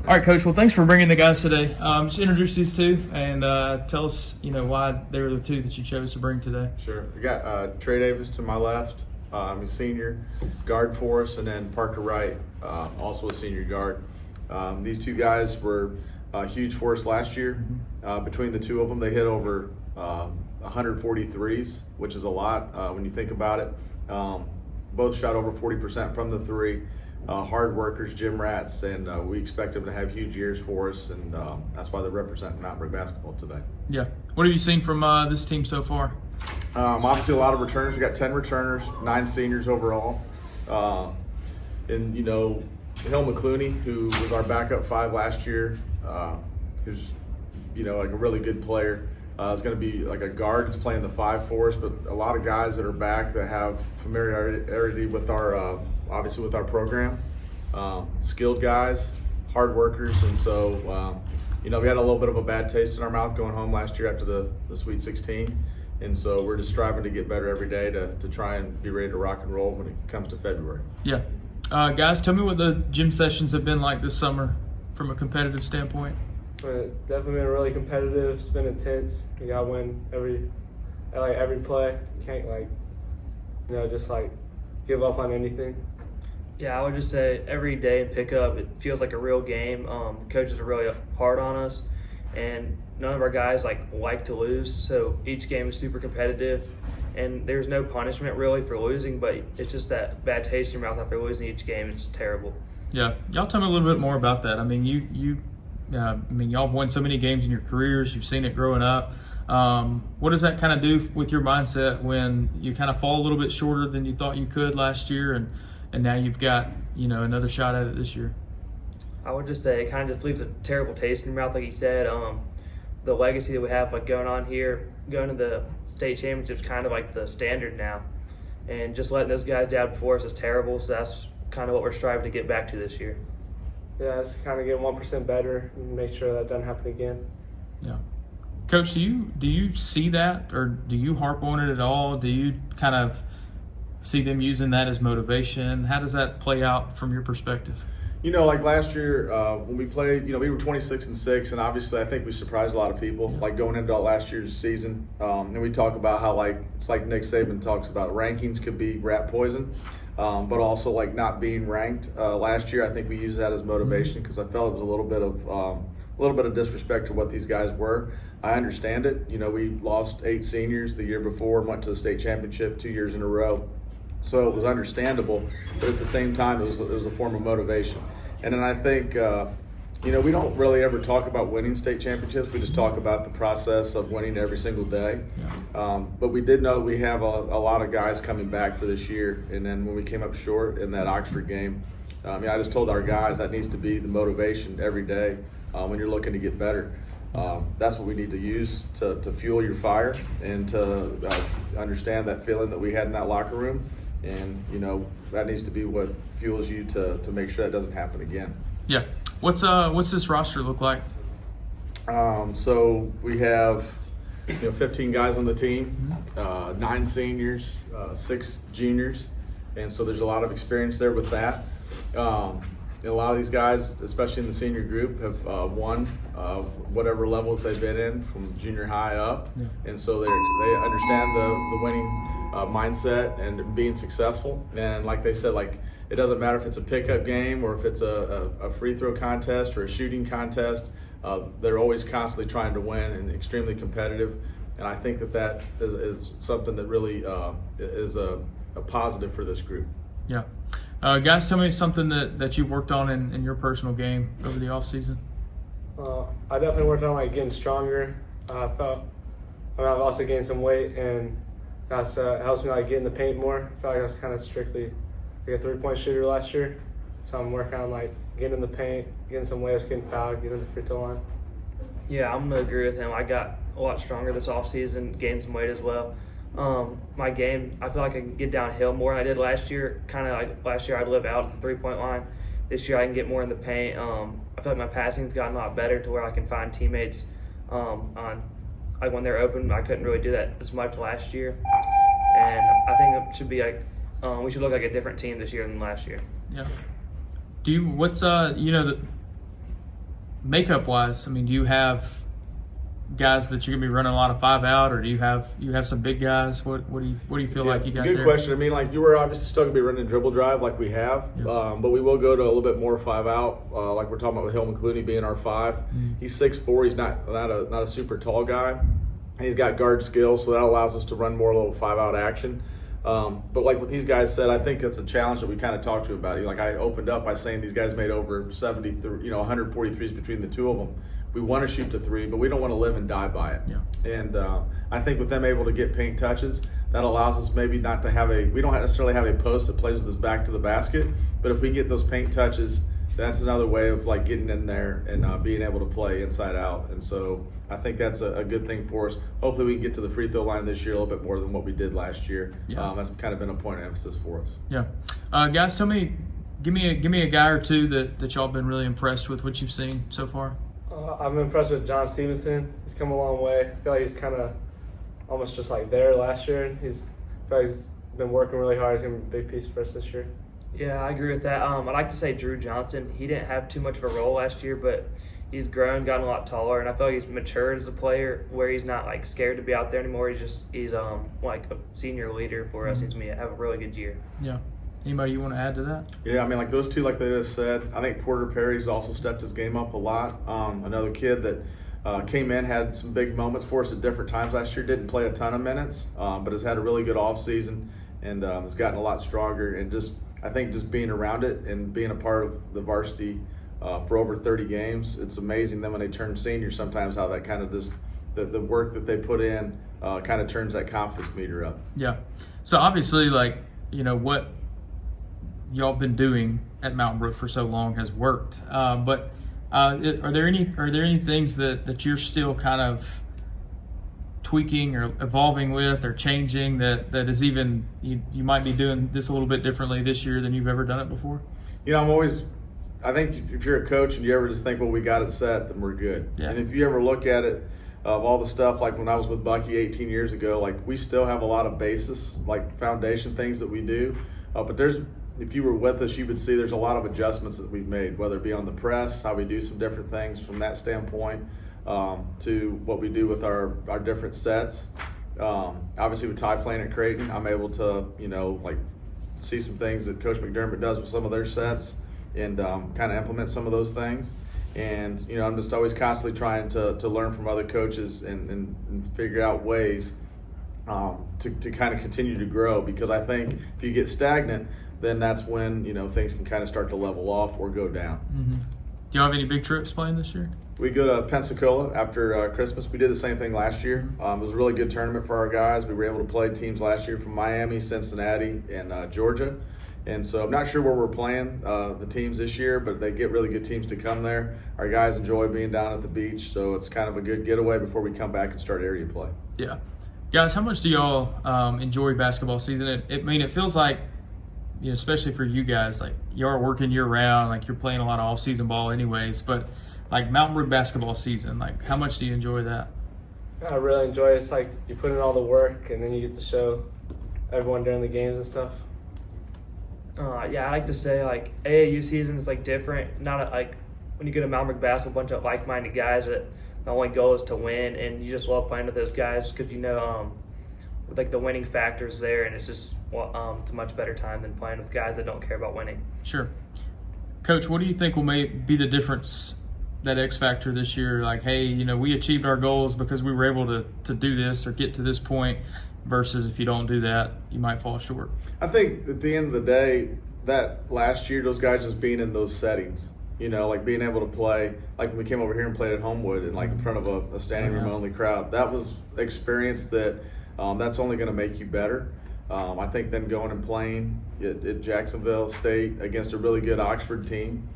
All right, Coach. Well, thanks for bringing the guys today. Just introduce these two and tell us, why they were the two that you chose to bring today. Sure. We got Trey Davis to my left. He's a senior guard for us, and then Parker Wright, also a senior guard. These two guys were huge for us last year. Between the two of them, they hit over 143s, which is a lot when you think about it. Both shot over 40% from the three. Hard workers, gym rats, and we expect them to have huge years for us, and that's why they're representing Mountain Brook basketball today. Yeah. What have you seen from this team so far? Obviously, a lot of returners. We got 10 returners, 9 seniors overall. And Hill McClooney, who was our backup 5 last year, who's like a really good player. Is going to be like a guard that's playing the 5 for us, but a lot of guys that are back that have familiarity with our, obviously with our program, skilled guys, hard workers, and so, we had a little bit of a bad taste in our mouth going home last year after the Sweet 16, and so we're just striving to get better every day to try and be ready to rock and roll when it comes to February. Yeah. Guys, tell me what the gym sessions have been like this summer from a competitive standpoint. Definitely been really competitive. It's been intense. You gotta win every play. You can't just give up on anything. Yeah, I would just say every day in pickup, it feels like a real game. The coaches are really hard on us, and none of our guys like to lose. So each game is super competitive, and there's no punishment really for losing, but it's just that bad taste in your mouth after losing each game. It's terrible. Yeah, y'all tell me a little bit more about that. I mean, y'all have won so many games in your careers. You've seen it growing up. What does that kind of do with your mindset when you kind of fall a little bit shorter than you thought you could last year, and now you've got another shot at it this year? I would just say it kind of just leaves a terrible taste in your mouth, like you said. The legacy that we have going on here, going to the state championships, kind of like the standard now, and just letting those guys down before us is terrible. So that's kind of what we're striving to get back to this year. Yeah, it's kind of get 1% better and make sure that doesn't happen again. Yeah. Coach, do you see that, or do you harp on it at all? Do you kind of see them using that as motivation? How does that play out from your perspective? Like last year when we played, we were 26-6, and obviously I think we surprised a lot of people, going into last year's season. And we talk about how it's like Nick Saban talks about, rankings could be rat poison, but also not being ranked. Last year I think we used that as motivation because I felt it was a little bit of disrespect to what these guys were. I understand it. We lost 8 seniors the year before and went to the state championship 2 years in a row. So it was understandable, but at the same time, it was a form of motivation. And then I think, we don't really ever talk about winning state championships. We just talk about the process of winning every single day. But we did know we have a lot of guys coming back for this year. And then when we came up short in that Oxford game, I just told our guys that needs to be the motivation every day when you're looking to get better. That's what we need to use to fuel your fire and to understand that feeling that we had in that locker room. And that needs to be what fuels you to make sure that doesn't happen again. Yeah. What's this roster look like? So we have 15 guys on the team, 9 seniors, 6 juniors, and so there's a lot of experience there with that. A lot of these guys, especially in the senior group, have won whatever levels they've been in from junior high up, and so they understand the winning mindset and being successful. And like they said, it doesn't matter if it's a pickup game or if it's a free throw contest or a shooting contest. They're always constantly trying to win and extremely competitive. And I think that is something that really is a positive for this group. Yeah. Guys, tell me something that you've worked on in your personal game over the off season. I definitely worked on getting stronger. I've also gained some weight, and that helps me get in the paint more. I felt like I was kind of strictly a 3-point shooter last year, so I'm working on getting in the paint, getting some layups, getting fouled, getting to the free throw line. Yeah, I'm gonna agree with him. I got a lot stronger this off season, gained some weight as well. My game, I feel like I can get downhill more than I did last year. Last year I'd live out at the 3-point line. This year I can get more in the paint. I feel like my passing's gotten a lot better to where I can find teammates when they're open. I couldn't really do that as much last year, and I think it should be we should look like a different team this year than last year. Yeah. makeup wise, I mean, do you have guys that you're gonna be running a lot of 5 out, or do you have some big guys? What do you feel like you got good there? question. I mean, like, you were obviously still gonna be running dribble drive like we have, but we will go to a little bit more 5 out, like we're talking about with Hillman Clooney being our 5. He's 6'4". He's not a super tall guy, and he's got guard skills, so that allows us to run more little 5 out action. But like what these guys said, I think it's a challenge that we kind of talked to about. Like, I opened up by saying these guys made over 143s between the two of them. We want to shoot to 3, but we don't want to live and die by it. Yeah. And I think with them able to get paint touches, that allows us maybe not to have we don't necessarily have a post that plays with his back to the basket, but if we can get those paint touches, that's another way of like getting in there and being able to play inside out. And so I think that's a good thing for us. Hopefully we can get to the free throw line this year a little bit more than what we did last year. Yeah. That's kind of been a point of emphasis for us. Yeah. Guys, give me a guy or two that y'all been really impressed with what you've seen so far. I'm impressed with John Stevenson. He's come a long way. I feel like he's kind of almost just like there last year. I feel like he's been working really hard. He's going to be a big piece for us this year. Yeah, I agree with that. I'd like to say Drew Johnson. He didn't have too much of a role last year, but he's grown, gotten a lot taller, and I feel like he's matured as a player where he's not like scared to be out there anymore. He's like a senior leader for us. He's going to have a really good year. Yeah. Anybody you want to add to that? Yeah, I mean, like those two, like they just said, I think Porter Perry's also stepped his game up a lot. Another kid that came in, had some big moments for us at different times last year, didn't play a ton of minutes, but has had a really good offseason and has gotten a lot stronger. And I think just being around it and being a part of the varsity for over 30 games, it's amazing then when they turn seniors sometimes how that kind of just, the work that they put in kind of turns that confidence meter up. Yeah. So obviously, like, what y'all been doing at Mountain Brook for so long has worked. But are there any things that you're still kind of tweaking or evolving with or changing that is even you might be doing this a little bit differently this year than you've ever done it before? I think if you're a coach and you ever just think, well, we got it set, then we're good. Yeah. And if you ever look at it, of all the stuff, like when I was with Bucky 18 years ago, like we still have a lot of basis, like foundation things that we do. But if you were with us, you would see there's a lot of adjustments that we've made, whether it be on the press, how we do some different things from that standpoint, to what we do with our different sets. Obviously with Ty playing at Creighton, I'm able to, see some things that Coach McDermott does with some of their sets and kind of implement some of those things. And, I'm just always constantly trying to learn from other coaches and figure out ways to kind of continue to grow, because I think if you get stagnant, then that's when, things can kind of start to level off or go down. Mm-hmm. Do y'all have any big trips planned this year? We go to Pensacola after Christmas. We did the same thing last year. It was a really good tournament for our guys. We were able to play teams last year from Miami, Cincinnati, and Georgia. And so I'm not sure where we're playing the teams this year, but they get really good teams to come there. Our guys enjoy being down at the beach, so it's kind of a good getaway before we come back and start area play. Yeah. Guys, how much do y'all enjoy basketball season? It feels like, especially for you guys, like you are working year round, like you're playing a lot of off-season ball anyways, but like Mountain Brook basketball season, like how much do you enjoy that? I really enjoy it. It's like you put in all the work and then you get to show everyone during the games and stuff. Yeah, I like to say like AAU season is like different. Not like when you go to Mountain Brook basketball, a bunch of like-minded guys that the only goal is to win, and you just love playing with those guys because like the winning factor is there, and it's just it's a much better time than playing with guys that don't care about winning. Sure. Coach, what do you think will be the difference, that X factor this year? Like, hey, we achieved our goals because we were able to do this or get to this point, versus if you don't do that, you might fall short. I think at the end of the day, that last year, those guys just being in those settings, like being able to play, like when we came over here and played at Homewood and like in front of a standing room only crowd, that was experience that that's only going to make you better. I think then going and playing at Jacksonville State against a really good Oxford team,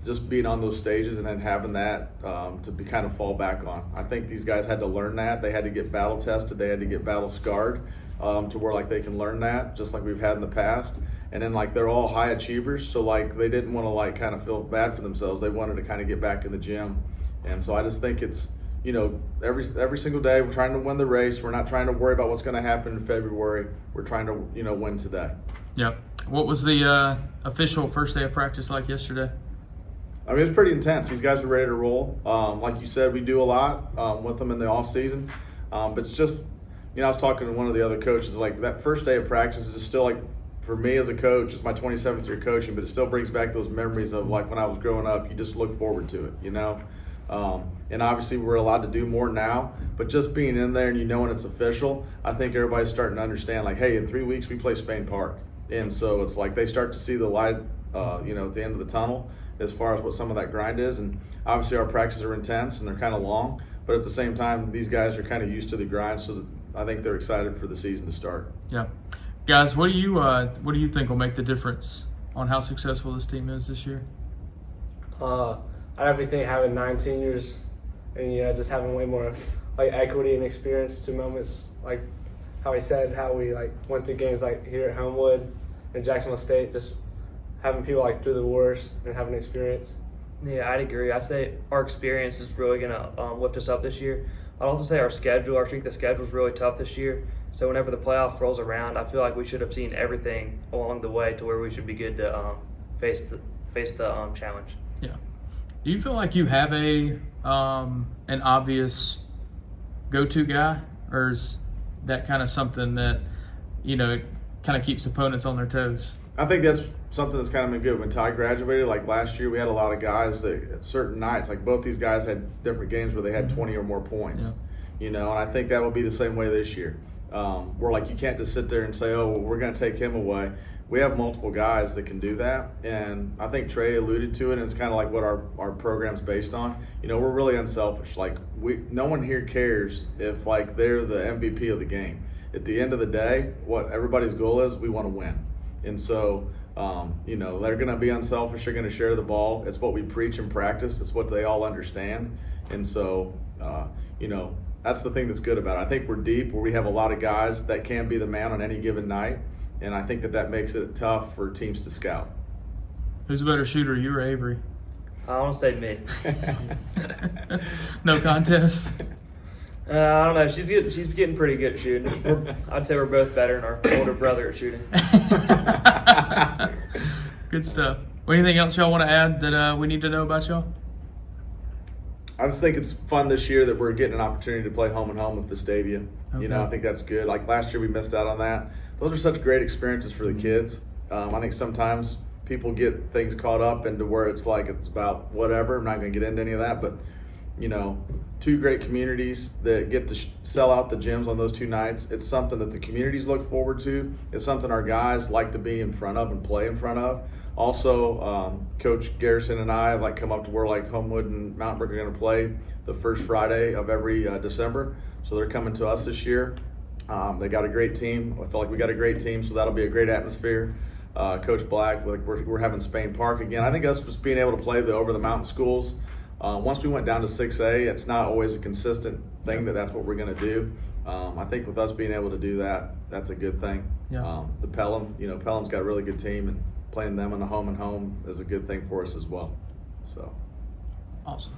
just being on those stages and then having that to be kind of fall back on. I think these guys had to learn that. They had to get battle tested. They had to get battle scarred to where like they can learn that, just like we've had in the past. And then like they're all high achievers, so like they didn't want to like kind of feel bad for themselves. They wanted to kind of get back in the gym. And so I just think it's, every single day we're trying to win the race. We're not trying to worry about what's going to happen in February. We're trying to, win today. Yep. What was the official first day of practice like yesterday? I mean, it's pretty intense. These guys are ready to roll. Like you said, we do a lot with them in the off season, but it's just, I was talking to one of the other coaches. Like that first day of practice is still like, for me as a coach, it's my 27th year coaching, but it still brings back those memories of like when I was growing up. You just look forward to it, and obviously we're allowed to do more now, but just being in there and when it's official, I think everybody's starting to understand like, hey, in 3 weeks we play Spain Park, and so it's like they start to see the light, at the end of the tunnel as far as what some of that grind is. And obviously our practices are intense and they're kind of long, but at the same time these guys are kind of used to the grind, so I think they're excited for the season to start. Yeah. Guys, what do you think will make the difference on how successful this team is this year? I definitely think having 9 seniors and just having way more like equity and experience to moments, like how he said, how we like went through games like here at Homewood and Jacksonville State, just having people like through the wars and having experience. Yeah, I'd agree. I'd say our experience is really going to lift us up this year. I'd also say our strength of schedule is really tough this year. So whenever the playoff rolls around, I feel like we should have seen everything along the way to where we should be good to face the challenge. Yeah. Do you feel like you have an obvious go-to guy, or is that kind of something that it kind of keeps opponents on their toes? I think that's something that's kind of been good. When Ty graduated, like last year, we had a lot of guys that at certain nights, like both these guys had different games where they had 20 or more points. Yeah. And I think that will be the same way this year. Where like you can't just sit there and say, oh, well, we're going to take him away. We have multiple guys that can do that, and I think Trey alluded to it, and it's kind of like what our program's based on. We're really unselfish. Like no one here cares if like they're the MVP of the game. At the end of the day, what everybody's goal is, we want to win. And so, they're going to be unselfish. They're going to share the ball. It's what we preach and practice. It's what they all understand. And so, that's the thing that's good about it. I think we're deep, where we have a lot of guys that can be the man on any given night. And I think that makes it tough for teams to scout. Who's a better shooter, you or Avery? I want to say me. No contest? I don't know. She's getting pretty good at shooting. I'd say we're both better than our older brother at shooting. Good stuff. Anything else y'all want to add that we need to know about y'all? I just think it's fun this year that we're getting an opportunity to play home and home with Vestavia. Okay. I think that's good. Like last year we missed out on that. Those are such great experiences for the kids. I think sometimes people get things caught up into where it's like it's about whatever. I'm not going to get into any of that, but two great communities that get to sell out the gyms on those 2 nights. It's something that the communities look forward to. It's something our guys like to be in front of and play in front of. Also, Coach Garrison and I have come up to where Homewood and Mount Brook are going to play the first Friday of every December. So they're coming to us this year. They got a great team. I feel like we got a great team, so that'll be a great atmosphere. Coach Black, we're having Spain Park again. I think us just being able to play the over the mountain schools. Once we went down to 6A, it's not always a consistent thing that's what we're going to do. I think with us being able to do that, that's a good thing. Yeah. The Pelham, Pelham's got a really good team, and playing them in a home and home is a good thing for us as well. So awesome.